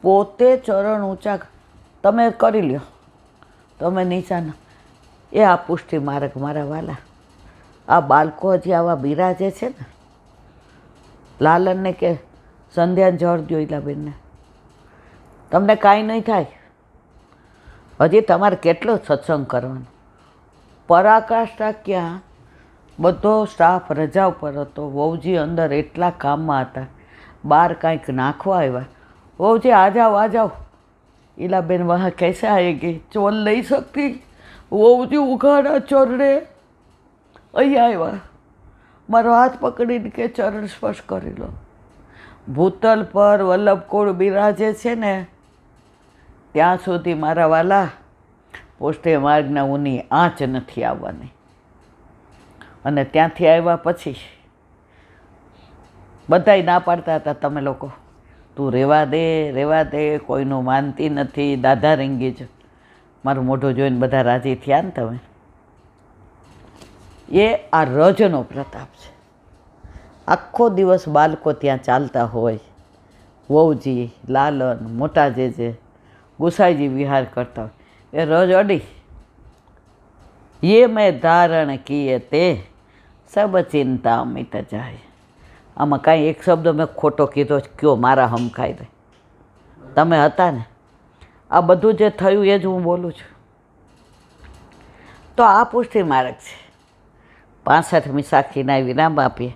પોતે ચરણ ઊંચા તમે કરી લ્યો, તમે નીચાના. એ આ પુષ્ટિ માર્ગ મારા વાલા. આ બાળકો હજી આવા બિરાજે છે ને, લાલનને કે સંધ્યા જળ દો ઈલાબેનને, તમને કાંઈ નહીં થાય. હજી તમારે કેટલો સત્સંગ કરવાનો. પરાકાષ્ઠા ક્યાં, બધો સ્ટાફ રજા ઉપર હતો. વહુજી અંદર એટલા કામમાં હતા, બહાર કાંઈક નાખવા આવ્યા. વહુજી આ જાઓ. ઈલાબેન વહાં कैसे आएगी, ચોલ લઈ શકતી. વહુજી ઉઘાડા ચરણે અહીંયા આવ્યા, મારો હાથ પકડીને કે ચરણ સ્પર્શ કરી લો. ભૂતલ પર વલ્લભકુળ બિરાજે છે ને ત્યાં સુધી મારા વાલા પોષ્ટે માર્ગના ઊની આંચ નથી આવવાની. અને ત્યાંથી આવ્યા પછી બધાય ના પાડતા હતા, તમે લોકો તું રહેવા દે, કોઈનું માનતી નથી, દાદા રીંગી જ. મારું મોઢું જોઈને બધા રાજી થયા ને તમે. એ આ રજનો પ્રતાપ છે. આખો દિવસ બાળકો ત્યાં ચાલતા હોય, વહુજી, લાલન, મોટા જે ગુસાઈજી વિહાર કરતા હોય, એ રજ અડી. ये મેં ધારણ કીએ તે સબ ચિંતા મિટ જાય. આમાં કાંઈ એક શબ્દ મેં ખોટો કીધો કયો, મારા હમખાઈ દે. તમે હતા ને, આ બધું જે થયું એ જ હું બોલું છું. તો આ પુષ્ટિ માર્ગ છે. 65મી સાખીના વિરામ આપીએ.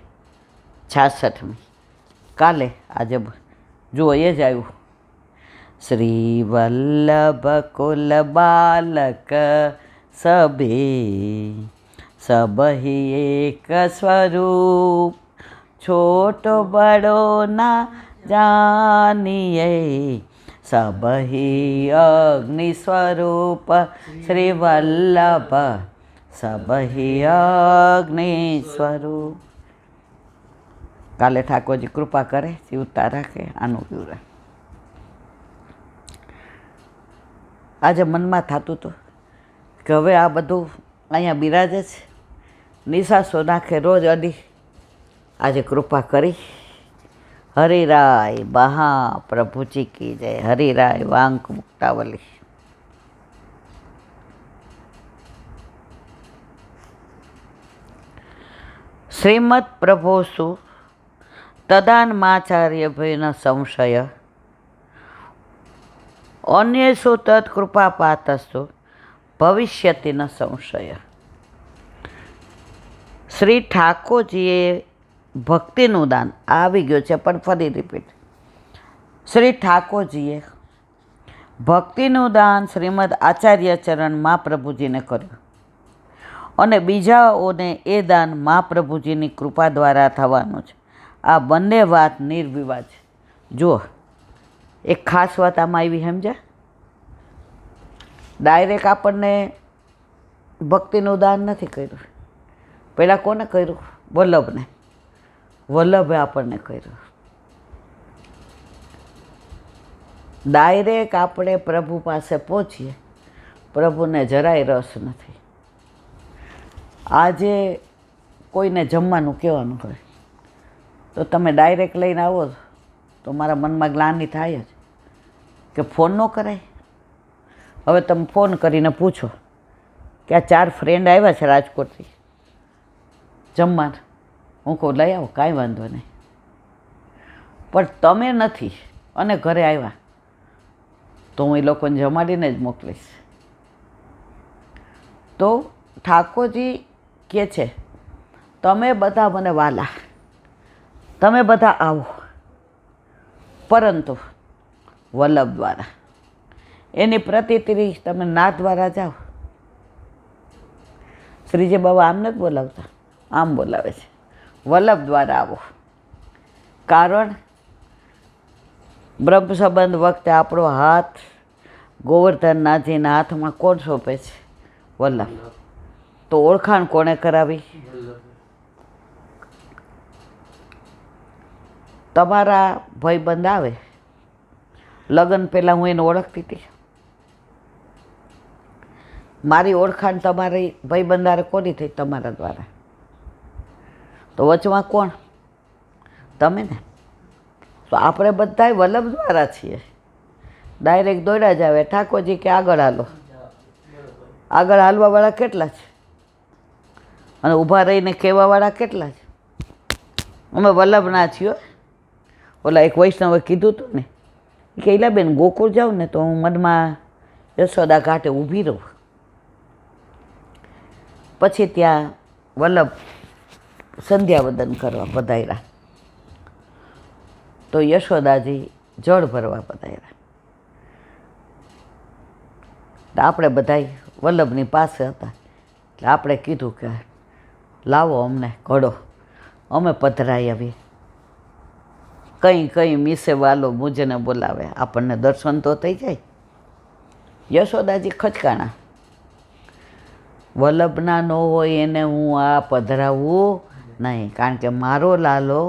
66મી કાલે, આજે જુઓ એ જ આવ્યું. શ્રી વલ્લભ કુલ બાલક સભી એક સ્વરૂપ, છોટો બડો ના જાનીએ, સભી અગ્નિ સ્વરૂપ. શ્રી વલ્લભ સભી અગ્નિ સ્વરૂપ. કાલે ઠાકોરજી કૃપા કરે, જીવતા રાખે, આનું પીવરે. આજે મનમાં થતું હતું કે હવે આ બધું અહીંયા બિરાજે છે, નિશાસો નાખે રોજ અડી. આજે કૃપા કરી. હરિરાય મહા પ્રભુજી કી જય. હરિરાય વાંક મુક્તાવલી. શ્રીમદ પ્રભોસુ તદાન્માચાર્ય ભયન સંશય અન્યેષુ તત્કૃપાપાતસ્તુ ભવિષ્યતિ ન સંશય. શ્રી ઠાકોરજીએ ભક્તિનું દાન આવી ગયું છે, પણ ફરી રિપીટ. શ્રી ઠાકોરજીએ ભક્તિનું દાન શ્રીમદ આચાર્ય ચરણ મહાપ્રભુજીને કર્યું, અને બીજાઓને એ દાન મહાપ્રભુજીની કૃપા દ્વારા થવાનું છે. આ બંને વાત નિર્વિવાદ છે. જુઓ, એક ખાસ વાત આમાં આવી, સમજ્યા? ડાયરેક્ટ આપણને ભક્તિનું દાન નથી કર્યું. પહેલાં કોને કર્યું? વલ્લભને. વલ્લભે આપણને કર્યું. ડાયરેક્ટ આપણે પ્રભુ પાસે પહોંચીએ, પ્રભુને જરાય રસ નથી. આજે કોઈને જમવાનું કહેવાનું હોય તો તમે ડાયરેક્ટ લઈને આવો તો મારા મનમાં ગ્લાનિ થાય જ કે ફોન ન કરાય. હવે તમે ફોન કરીને પૂછો કે આ 4 ફ્રેન્ડ આવ્યા છે રાજકોટથી જમવાનું, હું કહું લઈ આવો, કાંઈ વાંધો નહીં. પણ તમે નથી અને ઘરે આવ્યા તો હું એ લોકોને જમાડીને જ મોકલીશ. તો ઠાકોરજી કહે છે તમે બધા મને વાલા, તમે બધા આવો, પરંતુ વલ્લભ દ્વારા. એની પ્રતિક્રિયા તમે ના દ્વારા જાઓ. શ્રીજી બાબા આમ નથી બોલાવતા, આમ બોલાવે છે, વલ્લભ દ્વારા આવો. કારણ બ્રહ્મ સંબંધ વખતે આપણો હાથ ગોવર્ધનનાથજીના હાથમાં કોણ સોંપે છે? વલ્લભ. તો ઓળખાણ કોણે કરાવી? તમારા ભાઈબંધ આવે, લગ્ન પહેલાં હું એને ઓળખતી હતી. મારી ઓળખાણ તમારી ભાઈબંધારે કોની થઈ? તમારા દ્વારા. તો વચમાં કોણ? તમે ને. તો આપણે બધાય વલ્લભ દ્વારા છીએ. ડાયરેક્ટ દોડ્યા જ આવે. ઠાકોરજી કે આગળ હાલો. આગળ હાલવાવાળા કેટલા છે અને ઊભા રહીને કહેવાવાળા કેટલા છે? અમે વલ્લભના છીએ. ઓલા એક વૈષ્ણવે કીધું હતું ને કે ઈલાબેન ગોકુળ જાઉં ને તો હું મનમાં યશોદા ઘાટે ઊભી રહું. પછી ત્યાં વલ્લભ સંધ્યાવદન કરવા પધાર્યા તો યશોદાજી જળ ભરવા પધાર્યા. આપણે બધાય વલ્લભની પાસે હતા એટલે આપણે કીધું કે લાવો અમને ઘડો, અમે પધરાઈ આવીએ. કંઈ કંઈ મીસે વાલો મુજને બોલાવે, આપણને દર્શન તો થઈ જાય. યશોદાજી ખચકાણા, વલ્લભના ન હોય એને હું આ પધરાવવું નહીં, કારણ કે મારો લાલો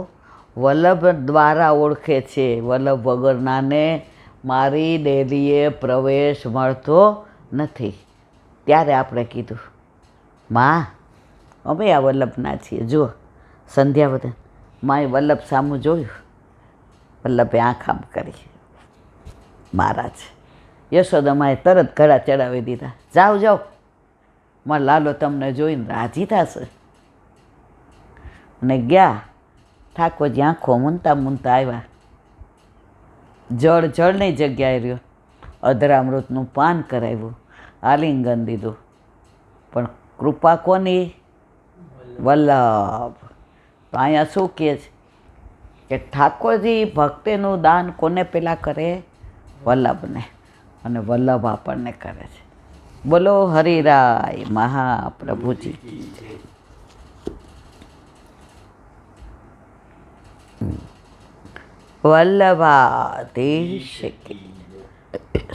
વલ્લભ દ્વારા ઓળખે છે. વલ્લભ વગરનાને મારી ડેલીએ પ્રવેશ મળતો નથી. ત્યારે આપણે કીધું, માં અમે આ વલ્લભના છીએ, જુઓ સંધ્યાવદન. માએ વલ્લભ સામું જોયું, વલ્લભે આંખ આમ કરી, મહારાજ. યશોદામાએ તરત ઘડા ચડાવી દીધા. જાઓ જાઓ, મારો લાલો તમને જોઈને રાજી થશે. અને ગયા. ઠાકોરજી આંખો મૂંતા મૂંતા આવ્યા. જળની જગ્યાએ રહ્યો. અધરામૃતનું પાન કરાવ્યું, આલિંગન દીધું. પણ કૃપા કોની? વલ્લભ. તો અહીંયા શું કહે છે કે ઠાકોરજી ભક્તિનું દાન કોને પહેલાં કરે? વલ્લભને. અને વલ્લભ આપણને કરે છે. બોલો હરિરાય મહાપ્રભુજી. વલ્લભાધીશ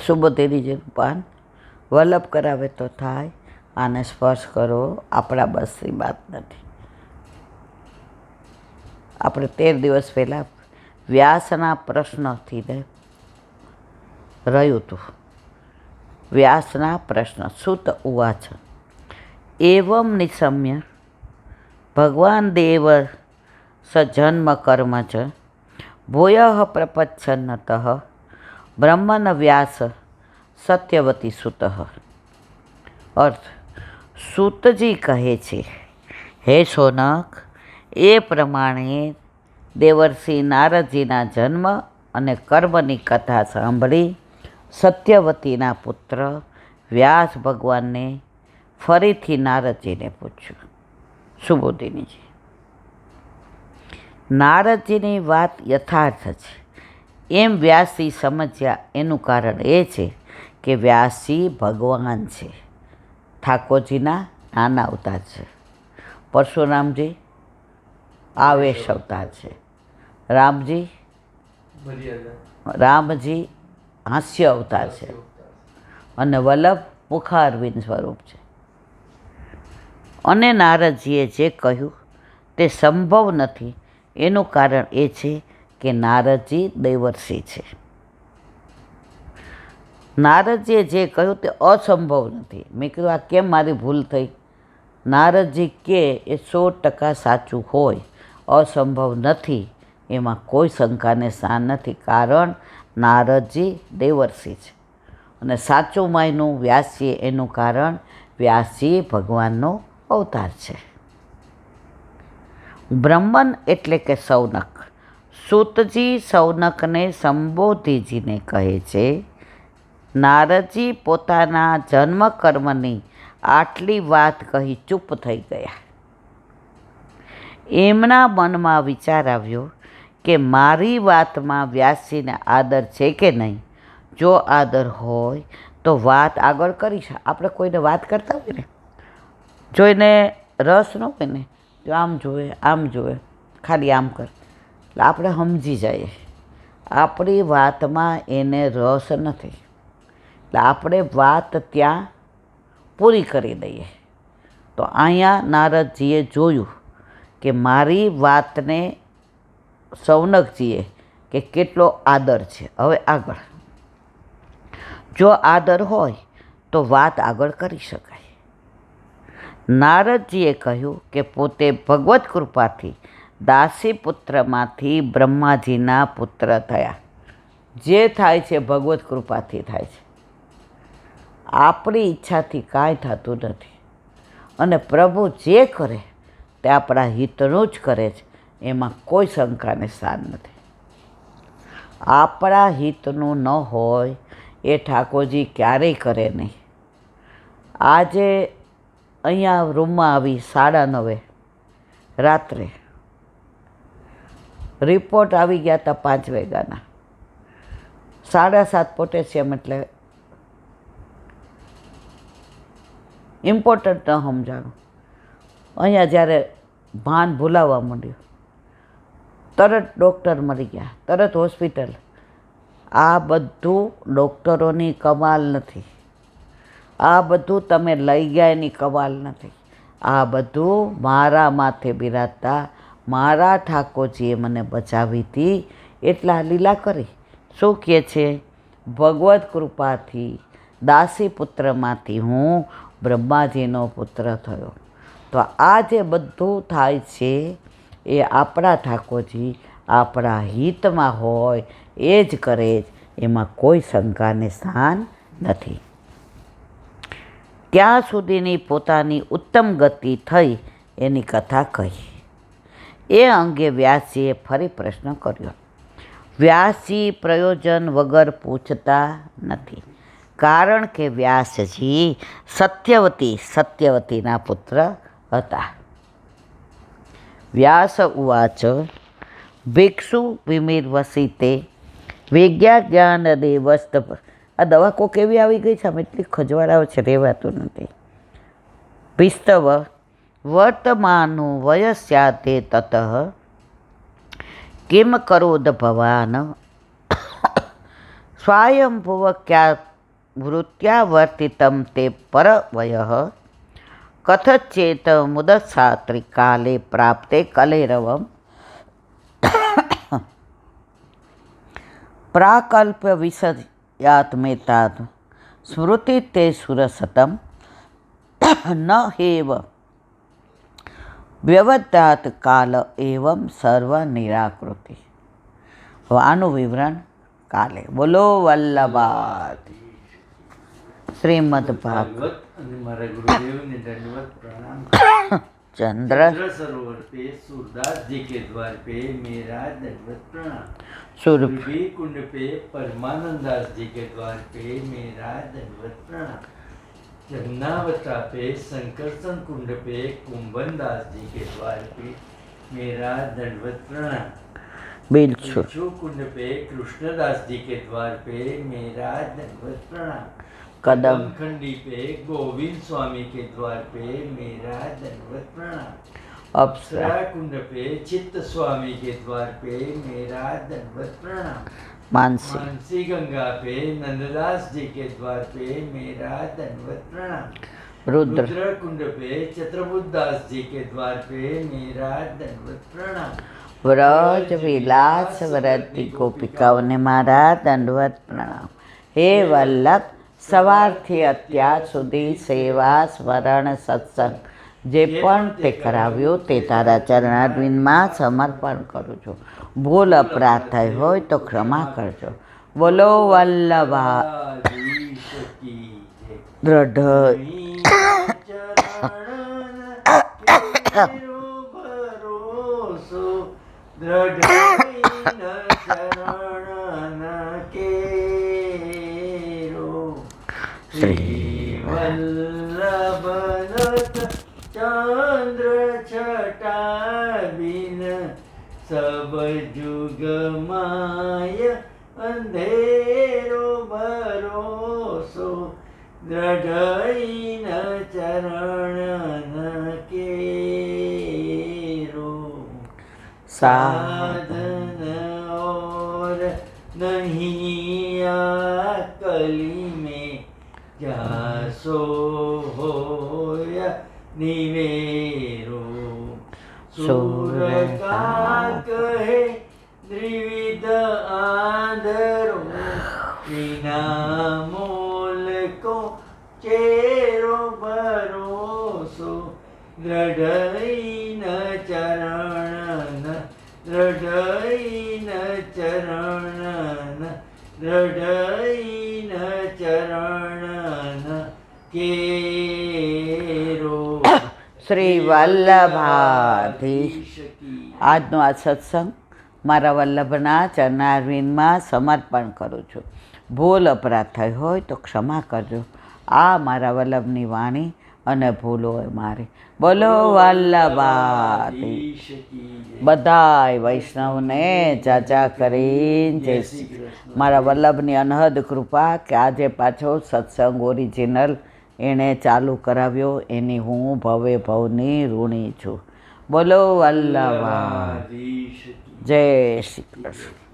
સુબોધેરીજીનું પાન વલ્લભ કરાવે તો થાય. આને સ્પર્શ કરો, આપણા બસની વાત નથી. આપણે 13 દિવસ પહેલાં વ્યાસના પ્રશ્નથી રહ્યું હતું. વ્યાસના પ્રશ્ન. સુત ઉવાચ એવમ નિશમ્ય ભગવાન દેવ સજન્મ કર્મ ચ ભૂય પ્રપચ્છન્નત બ્રહ્મન વ્યાસ સત્યવતી સુત. અર્થ, સૂતજી કહે છે, હે સોનક, એ પ્રમાણે દેવર્ષિ નારદજીના જન્મ અને કર્મની કથા સાંભળી સત્યવતીના પુત્ર વ્યાસ ભગવાનને ફરીથી નારદજીને પૂછ્યું. સુબોધિનીજી, નારદજીની વાત યથાર્થ છે એમ વ્યાસજી સમજ્યા. એનું કારણ એ છે કે વ્યાસજી ભગવાન છે, ઠાકોરજીના નાના અવતાર છે. પરશુરામજી આવેશ અવતાર છે, રામજી હાસ્ય અવતાર છે, અને વલ્લભ મુખારવિંદ સ્વરૂપ છે. અને નારદજીએ જે કહ્યું તે સંભવ નથી એનું કારણ એ છે કે નારદજી દેવર્ષિ છે. નારદજીએ જે કહ્યું તે અસંભવ નથી. મેં કીધું આ કેમ મારી ભૂલ થઈ? નારદજી કે એ 100% સાચું હોય, અસંભવ નથી એમાં કોઈ શંકાને સ્થાન નથી. કારણ નારદજી દેવર્ષિ છે અને સાચું માયનું વ્યાસજી. એનું કારણ વ્યાસજી ભગવાનનો અવતાર છે. બ્રહ્મન એટલે કે સૌનક. સૂતજી સૌનકને સંબોધિજીને કહે છે. નારદજી પોતાના જન્મ કર્મની આટલી વાત કહી ચૂપ થઈ ગયા. એમના મનમાં વિચાર આવ્યો કે મારી વાતમાં વ્યાસજીને આદર છે કે નહીં. જો આદર હોય તો વાત આગળ કરી છે. આપણે કોઈને વાત કરતા હોય ને, જોઈને રસ ન હોય ને, જો આમ જોવે આમ જોવે, ખાલી આમ કર, એટલે આપણે સમજી જઈએ આપણી વાતમાં એને રસ નથી, એટલે આપણે વાત ત્યાં પૂરી કરી દઈએ. તો અહીંયા નારદજીએ જોયું કે મારી વાતને સૌનકજીએ કે કેટલો આદર છે. હવે આગળ જો આદર હોય તો વાત આગળ કરી શકાય. નારદજીએ કહ્યું કે પોતે ભગવત કૃપાથી દાસી પુત્રમાંથી બ્રહ્માજીના પુત્ર થયા. જે થાય છે ભગવત કૃપાથી થાય છે. આપણી ઈચ્છાથી કાંઈ થતું નથી. અને પ્રભુ જે કરે તે આપણા હિતનું જ કરે છે, એમાં કોઈ શંકાને સ્થાન નથી. આપણા હિતનું ન હોય એ ઠાકોરજી ક્યારેય કરે નહીં. આજે અહીંયા રૂમમાં આવી 9:30 રાત્રે રિપોર્ટ આવી ગયા હતા 5 વાગ્યાના. 7:30 પોટેશિયમ એટલે ઇમ્પોર્ટન્ટ ન સમજાણું. અહીંયા જ્યારે ભાન ભૂલાવવા માંડ્યું, તરત ડૉક્ટર મરી ગયા, તરત હોસ્પિટલ. આ બધું ડૉક્ટરોની કમાલ નથી. આ બધું તમે લઈ ગયા એની કમાલ નથી. આ બધું મારા માથે બિરાજતા મારા ઠાકોરજીએ મને બચાવી હતી, એટલા લીલા કરી. શું કહે છે? ભગવત કૃપાથી દાસી પુત્રમાંથી હું બ્રહ્માજીનો પુત્ર થયો. તો આ જે બધું થાય છે એ આપણા ઠાકોરજી આપણા હિતમાં હોય એ જ કરે જ, એમાં કોઈ શંકાને સ્થાન નથી. ત્યાં સુધીની પોતાની ઉત્તમ ગતિ થઈ એની કથા કહી. એ અંગે વ્યાસજીએ ફરી પ્રશ્ન કર્યો. વ્યાસજી પ્રયોજન વગર પૂછતા નથી, કારણ કે વ્યાસજી સત્યવતીના પુત્ર હતા. વ્યાસ ઉવાચ ભિક્ષુ વિમિર્વસિતે વિજ્ઞાન દેવસ્ત. આ દવા કોક એવી આવી ગઈ છે, આમ એટલી ખજવાડાઓ છે, રહેવાતું નથી. ભિસ્તવ વર્તમાનું વયસ્યાતે તત કિમ કરોદ ભવાન સ્વયંભુવ ક્યા વૃત્યાવર્તિતમ તે પરવયઃ કથચેત મુદત્સાત્રિ કાલે પ્રાપ્તે કલેરવમ પ્રાકલ્પ્ય વિષયાત્મેતાદ સ્મૃતિ તે સુરસતમ ન હેવ વ્યવધાત કાલ એવમ સર્વ નિરાકૃતિ. હવે આનું વિવરણ કાલે. બોલો વલ્લભાત શ્રીમદ ભાગવત. चंद्र सरोवर पे सूरदास जी के द्वार पे मेरा दंडवत प्रणाम. सुरभि कुंड पे परमानंद दास जी के द्वार पे मेरा दंडवत प्रणाम. जमुनावता पे संकर्षण कुंड पे कुंभन दास जी के द्वार पे मेरा दंडवत प्रणाम. बिच्छू कुंड पे कृष्णदास जी के द्वार पे मेरा दंडवत प्रणाम. कदम खंडी पे गोविंद स्वामी के द्वार पे मेरा दंडवत प्रणाम. अप्सरा कुंड पे चित्त स्वामी के द्वार पे मेरा दंडवत प्रणाम. मानसी गंगा पे नंददास जी के द्वार पे मेरा दंडवत प्रणाम. रुद्र कुंड पे चतुर्बुद्ध दास जी के द्वार पे मेरा दंडवत प्रणाम. व्रज विलास व्रति गोपिकाओने मारा दंडवत प्रणाम. हे वल्लभ, સવારથી અત્યાર સુધી સેવા સ્મરણ સત્સંગ જે પણ તે કરાવ્યું તે તારા ચરણારવિંદમાં સમર્પણ કરું છું. ભૂલ અપરાધ થઈ હોય તો ક્ષમા કરજો. બોલો વલ્લભા દ્રઢ वल्लभनत चंद्र छटा बिन सब जुग माय अंधेरो भरोसो दृढ़ चरण केरो. साधन और नहीं कली में जासो होया निवेरो. सूर का कहे द्विविध आदरो बिना मोल को चेरो भरोसो दृढ़ चरण चरण રઢઈન ચરણ કેરો શ્રી વલ્લભાધીશ. આજનો આ સત્સંગ મારા વલ્લભના ચરણારવિંદમાં સમર્પણ કરું છું. ભૂલ અપરાધ થઈ હોય તો ક્ષમા કરજો. આ મારા વલ્લભની વાણી અને ભૂલ હોય મારી. બોલો વલ્લભાધીશ. બધાય વૈષ્ણવને જાજા કરીને જય શ્રી કૃષ્ણ. મારા વલ્લભની અનહદ કૃપા કે આજે પાછો સત્સંગ ઓરિજિનલ એણે ચાલુ કરાવ્યો, એની હું ભવે ભવની ઋણી છું. બોલો વલ્લભા. જય શ્રી કૃષ્ણ.